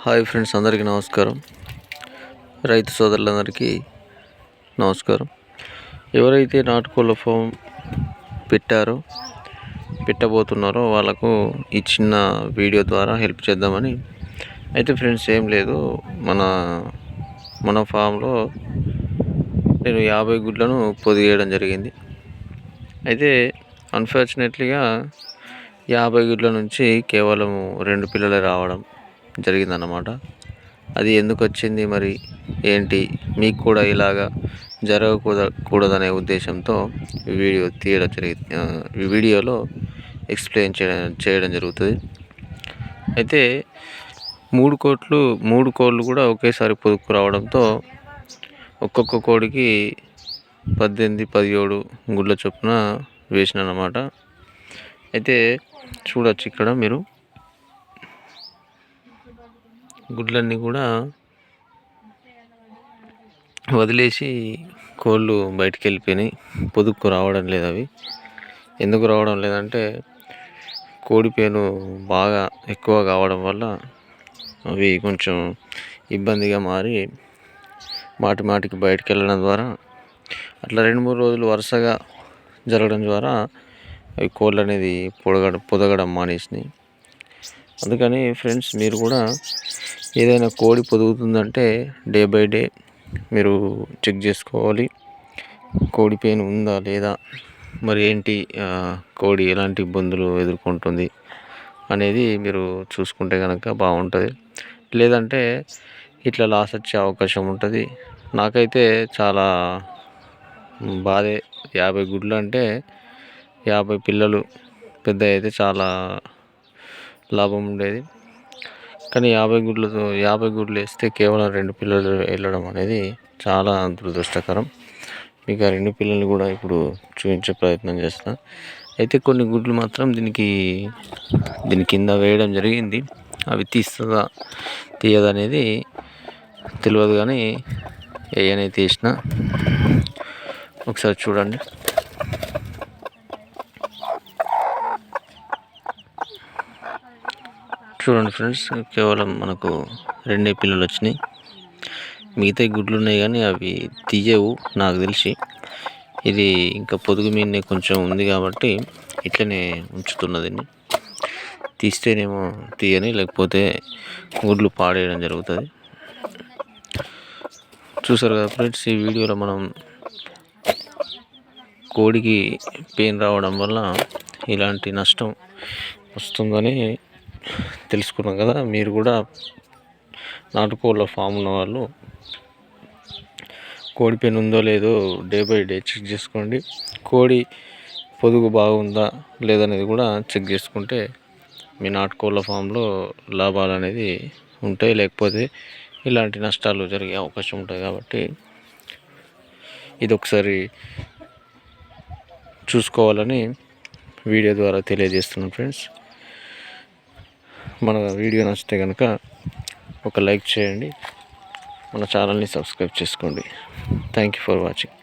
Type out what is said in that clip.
Hi friends, అందరికీ నమస్కారం. రైతు సోదరులందరికీ నమస్కారం. ఎవరైతే నాటుకోళ్ళ ఫామ్ పెట్టబోతున్నారో వాళ్ళకు ఈ చిన్న వీడియో ద్వారా హెల్ప్ చేద్దామని. అయితే ఫ్రెండ్స్, ఏం లేదు, మన ఫామ్లో నేను 50 గుడ్లను పొదిగేయడం జరిగింది. అయితే అన్ఫార్చునేట్లీగా 50 గుడ్ల నుంచి కేవలం 2 పిల్లలే రావడం జరిగిందన్నమాట. అది ఎందుకు వచ్చింది, మరి ఏంటి, మీకు కూడా ఇలాగా జరగకూడదనే ఉద్దేశంతో ఈ వీడియోలో ఎక్స్ప్లెయిన్ చేయడం జరుగుతుంది. అయితే 3 కోళ్ళు కూడా ఒకేసారి పొదుపు రావడంతో ఒక్కొక్క కోడికి 18-17 గుడ్ల చొప్పున వేసినన్నమాట. అయితే చూడొచ్చు, ఇక్కడ మీరు గుడ్లన్నీ కూడా వదిలేసి కోళ్ళు బయటికి వెళ్ళిపోయినాయి. పొదుక్కు రావడం లేదు. అవి ఎందుకు రావడం లేదంటే కోడి పేను బాగా ఎక్కువ కావడం వల్ల అవి కొంచెం ఇబ్బందిగా మారి మాటికి బయటికి వెళ్ళడం ద్వారా అట్లా 2-3 రోజులు వరుసగా జరగడం ద్వారా అవి కోళ్ళు అనేది పొదగడం మానేసినాయి. అందుకని ఫ్రెండ్స్, మీరు కూడా ఏదైనా కోడి పొదుగుతుందంటే డే బై డే మీరు చెక్ చేసుకోవాలి. కోడి పెయిన్ ఉందా లేదా, మరి ఏంటి, కోడి ఎలాంటి ఇబ్బందులు ఎదుర్కొంటుంది అనేది మీరు చూసుకుంటే కనుక బాగుంటుంది. లేదంటే ఇట్లా లాస్ వచ్చే అవకాశం ఉంటుంది. నాకైతే చాలా బాధే. 50 గుడ్లు అంటే 50 పిల్లలు పెద్ద అయితే చాలా లాభం ఉండేది. కానీ 50 గుడ్లు వేస్తే కేవలం 2 పిల్లలు వెళ్ళడం అనేది చాలా దురదృష్టకరం. మీకు ఆ 2 పిల్లలు కూడా ఇప్పుడు చూపించే ప్రయత్నం చేస్తా. అయితే కొన్ని గుడ్లు మాత్రం దీని కింద వేయడం జరిగింది. అవి తీయదనేది తెలియదు, కానీ వేయనే తీసిన. ఒకసారి చూడండి. ఫ్రెండ్స్, కేవలం మనకు 2 పిల్లలు వచ్చినాయి. మిగతా గుడ్లు ఉన్నాయి, కానీ అవి తీయవు నాకు తెలిసి. ఇది ఇంకా పొదుగు మీదనే కొంచెం ఉంది కాబట్టి ఇట్లనే ఉంచుతున్నది. తీస్తేనేమో తీయని, లేకపోతే గుడ్లు పాడేయడం జరుగుతుంది. చూసారు కదా ఫ్రెండ్స్, ఈ వీడియోలో మనం కోడికి పెయిన్ రావడం వల్ల ఇలాంటి నష్టం వస్తుందని తెలుసుకున్నాం కదా. మీరు కూడా నాటుకోళ్ళ ఫామ్ ఉన్న వాళ్ళు కోడి పెయిన్ ఉందో లేదో డే బై డే చెక్ చేసుకోండి. కోడి పొదుగు బాగుందా లేదనేది కూడా చెక్ చేసుకుంటే మీ నాటుకోళ్ళ ఫామ్లో లాభాలు అనేది ఉంటాయి. లేకపోతే ఇలాంటి నష్టాలు జరిగే అవకాశం ఉంటుంది. కాబట్టి ఇది ఒకసారి చూసుకోవాలని వీడియో ద్వారా తెలియజేస్తున్నాను ఫ్రెండ్స్. మన వీడియో నచ్చితే కనుక ఒక లైక్ చేయండి, మన ఛానల్ని సబ్స్క్రైబ్ చేసుకోండి. Thank you for watching.